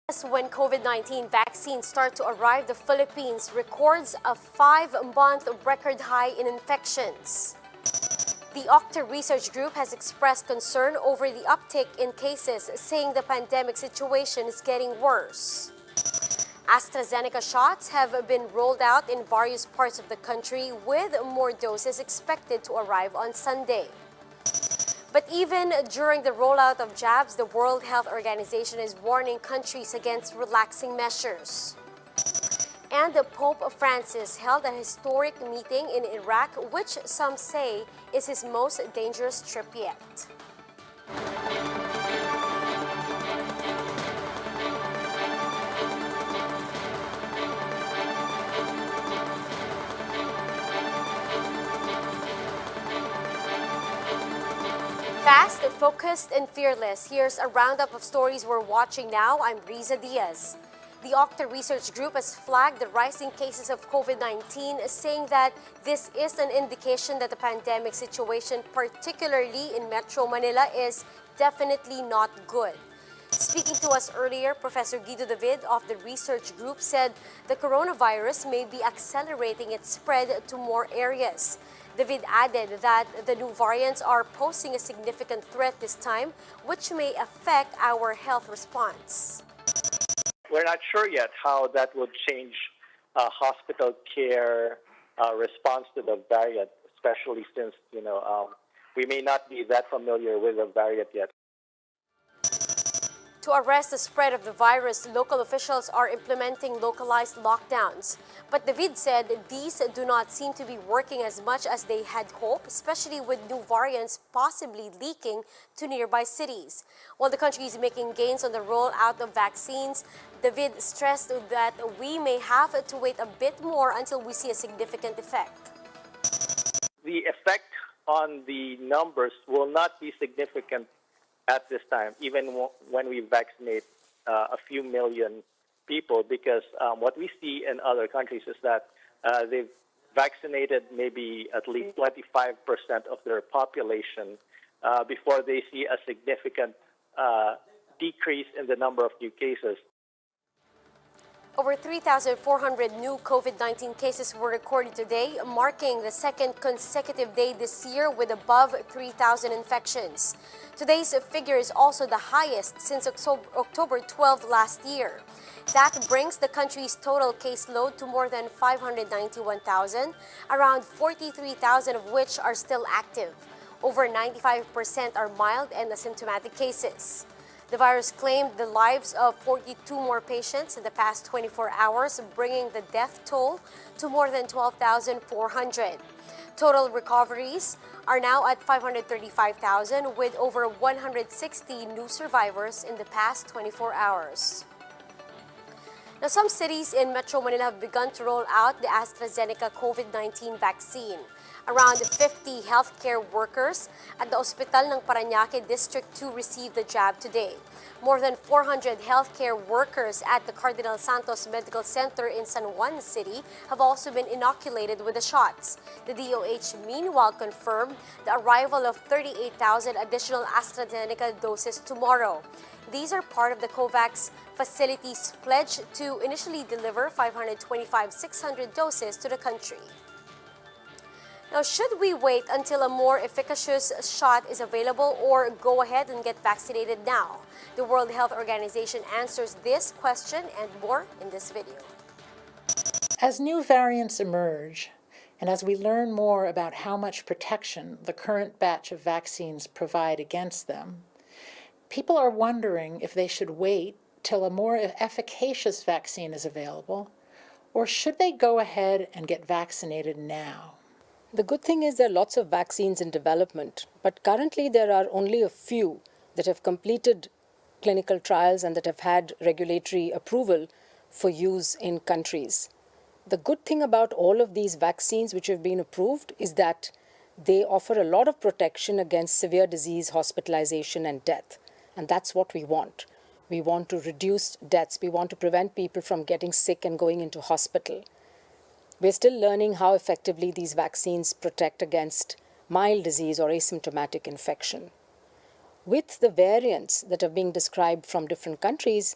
When COVID-19 vaccines start to arrive, the Philippines records a 5-month record high in infections. The OCTA research group has expressed concern over the uptick in cases, saying the pandemic situation is getting worse. AstraZeneca shots have been rolled out in various parts of the country, with more doses expected to arrive on Sunday. But even during the rollout of jabs, the World Health Organization is warning countries against relaxing measures. And Pope Francis held a historic meeting in Iraq, which some say is his most dangerous trip yet. Fast, focused, and fearless. Here's a roundup of stories we're watching now. I'm Riza Diaz. The OCTA research group has flagged the rising cases of COVID-19, saying that this is an indication that the pandemic situation, particularly in Metro Manila, is definitely not good. Speaking to us earlier, Professor Guido David of the research group said the coronavirus may be accelerating its spread to more areas. David added that the new variants are posing a significant threat this time, which may affect our health response. We're not sure yet how that will change hospital care response to the variant, especially since we may not be that familiar with the variant yet. To arrest the spread of the virus, local officials are implementing localized lockdowns. But David said these do not seem to be working as much as they had hoped, especially with new variants possibly leaking to nearby cities. While the country is making gains on the rollout of vaccines, David stressed that we may have to wait a bit more until we see a significant effect. The effect on the numbers will not be significant at this time, even when we vaccinate a few million people, because what we see in other countries is that they've vaccinated maybe at least 25% of their population before they see a significant decrease in the number of new cases. Over 3,400 new COVID-19 cases were recorded today, marking the second consecutive day this year with above 3,000 infections. Today's figure is also the highest since October 12 last year. That brings the country's total caseload to more than 591,000, around 43,000 of which are still active. Over 95% are mild and asymptomatic cases. The virus claimed the lives of 42 more patients in the past 24 hours, bringing the death toll to more than 12,400. Total recoveries are now at 535,000, with over 160 new survivors in the past 24 hours. Now, some cities in Metro Manila have begun to roll out the AstraZeneca COVID-19 vaccine. Around 50 healthcare workers at the Hospital ng Parañaque District 2 received the jab today. More than 400 healthcare workers at the Cardinal Santos Medical Center in San Juan City have also been inoculated with the shots. The DOH meanwhile confirmed the arrival of 38,000 additional AstraZeneca doses tomorrow. These are part of the COVAX facility's pledge to initially deliver 525,600 doses to the country. Now, should we wait until a more efficacious shot is available or go ahead and get vaccinated now? The World Health Organization answers this question and more in this video. As new variants emerge, and as we learn more about how much protection the current batch of vaccines provide against them, people are wondering if they should wait till a more efficacious vaccine is available, or should they go ahead and get vaccinated now? The good thing is there are lots of vaccines in development, but currently there are only a few that have completed clinical trials and that have had regulatory approval for use in countries. The good thing about all of these vaccines which have been approved is that they offer a lot of protection against severe disease, hospitalization, and death. And that's what we want. We want to reduce deaths. We want to prevent people from getting sick and going into hospital. We're still learning how effectively these vaccines protect against mild disease or asymptomatic infection. With the variants that are being described from different countries,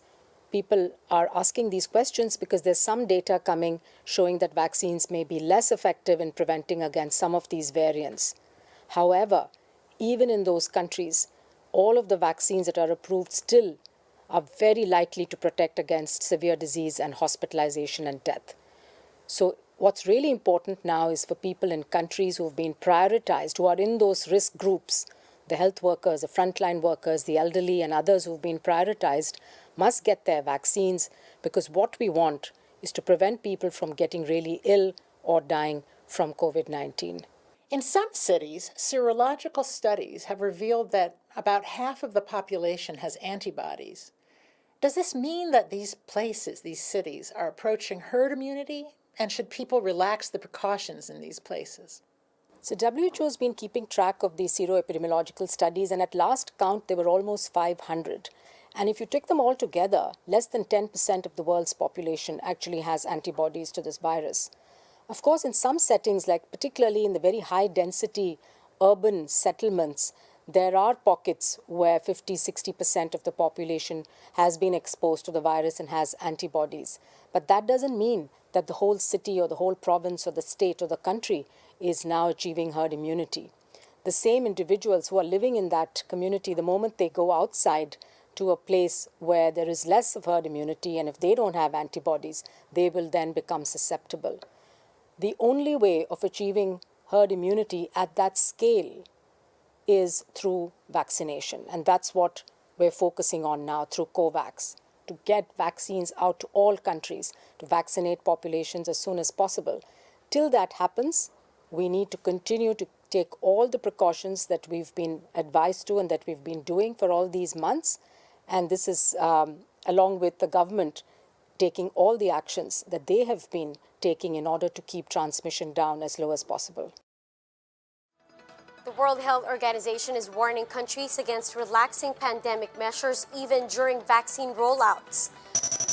people are asking these questions because there's some data coming showing that vaccines may be less effective in preventing against some of these variants. However, even in those countries, all of the vaccines that are approved still are very likely to protect against severe disease and hospitalization and death. So what's really important now is for people in countries who have been prioritized, who are in those risk groups, the health workers, the frontline workers, the elderly, and others who've been prioritized, must get their vaccines, because what we want is to prevent people from getting really ill or dying from COVID-19. In some cities, serological studies have revealed that about half of the population has antibodies. Does this mean that these places, these cities, are approaching herd immunity? And should people relax the precautions in these places? So WHO has been keeping track of these seroepidemiological studies, and at last count, there were almost 500. And if you take them all together, less than 10% of the world's population actually has antibodies to this virus. Of course, in some settings, like particularly in the very high-density urban settlements, there are pockets where 50-60% of the population has been exposed to the virus and has antibodies. But that doesn't mean that the whole city or the whole province or the state or the country is now achieving herd immunity. The same individuals who are living in that community, the moment they go outside to a place where there is less of herd immunity, and if they don't have antibodies, they will then become susceptible. The only way of achieving herd immunity at that scale is through vaccination. And that's what we're focusing on now through COVAX, to get vaccines out to all countries, to vaccinate populations as soon as possible. Till that happens, we need to continue to take all the precautions that we've been advised to and that we've been doing for all these months. And this is along with the government taking all the actions that they have been taking in order to keep transmission down as low as possible. The World Health Organization is warning countries against relaxing pandemic measures even during vaccine rollouts.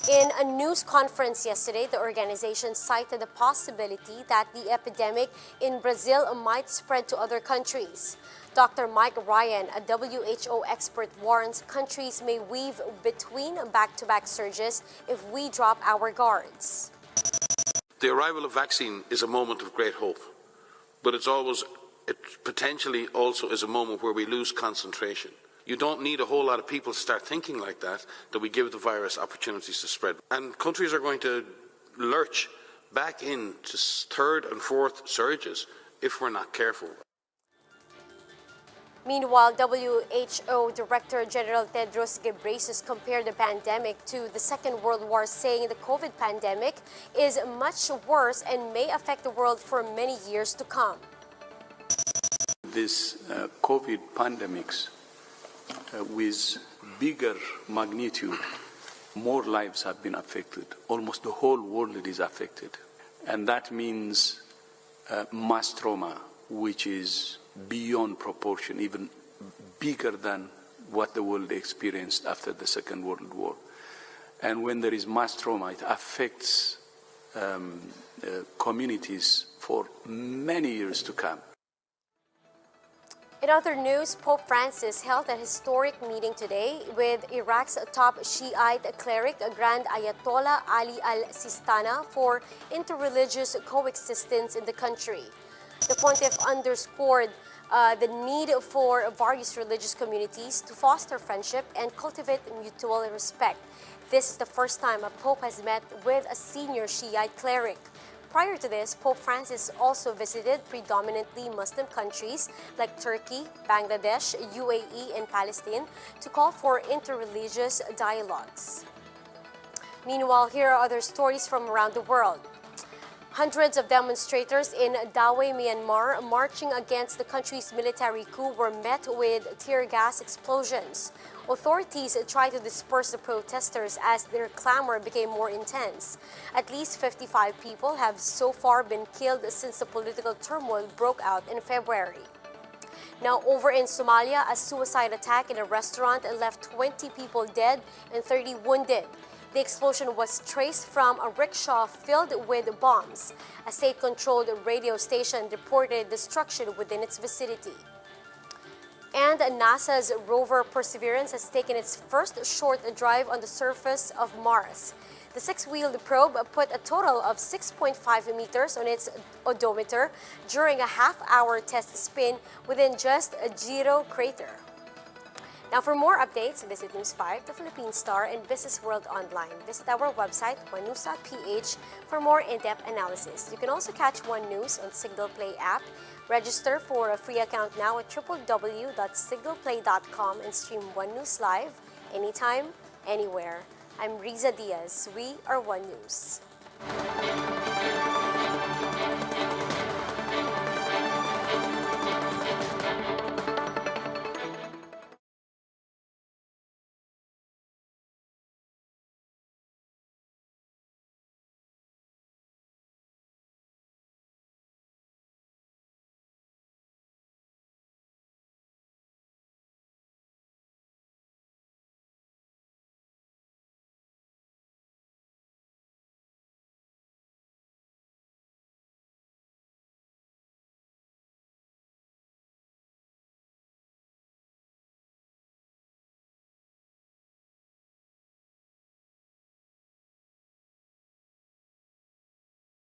In a news conference yesterday, the organization cited the possibility that the epidemic in Brazil might spread to other countries. Dr. Mike Ryan, a WHO expert, warns countries may weave between back-to-back surges if we drop our guards. The arrival of vaccine is a moment of great hope, but it potentially also is a moment where we lose concentration. You don't need a whole lot of people to start thinking like that we give the virus opportunities to spread. And countries are going to lurch back into third and fourth surges if we're not careful. Meanwhile, WHO Director General Tedros Ghebreyesus compared the pandemic to the Second World War, saying the COVID pandemic is much worse and may affect the world for many years to come. This COVID pandemics with bigger magnitude, more lives have been affected. Almost the whole world is affected. And that means mass trauma, which is beyond proportion, even bigger than what the world experienced after the Second World War. And when there is mass trauma, it affects communities for many years to come. In other news, Pope Francis held a historic meeting today with Iraq's top Shiite cleric, Grand Ayatollah Ali al-Sistani, for interreligious coexistence in the country. The pontiff underscored the need for various religious communities to foster friendship and cultivate mutual respect. This is the first time a pope has met with a senior Shiite cleric. Prior to this, Pope Francis also visited predominantly Muslim countries like Turkey, Bangladesh, UAE, and Palestine to call for interreligious dialogues. Meanwhile, here are other stories from around the world. Hundreds of demonstrators in Dawei, Myanmar, marching against the country's military coup were met with tear gas explosions. Authorities tried to disperse the protesters as their clamor became more intense. At least 55 people have so far been killed since the political turmoil broke out in February. Now, over in Somalia, a suicide attack in a restaurant left 20 people dead and 30 wounded. The explosion was traced from a rickshaw filled with bombs. A state-controlled radio station reported destruction within its vicinity. And NASA's rover Perseverance has taken its first short drive on the surface of Mars. The six-wheeled probe put a total of 6.5 meters on its odometer during a half-hour test spin within just a Giro crater. Now, for more updates, visit News 5, the Philippine Star, and Business World Online. Visit our website, onenews.ph, for more in-depth analysis. You can also catch One News on Signal Play app. Register for a free account now at www.signalplay.com and stream One News live anytime, anywhere. I'm Riza Diaz. We are One News.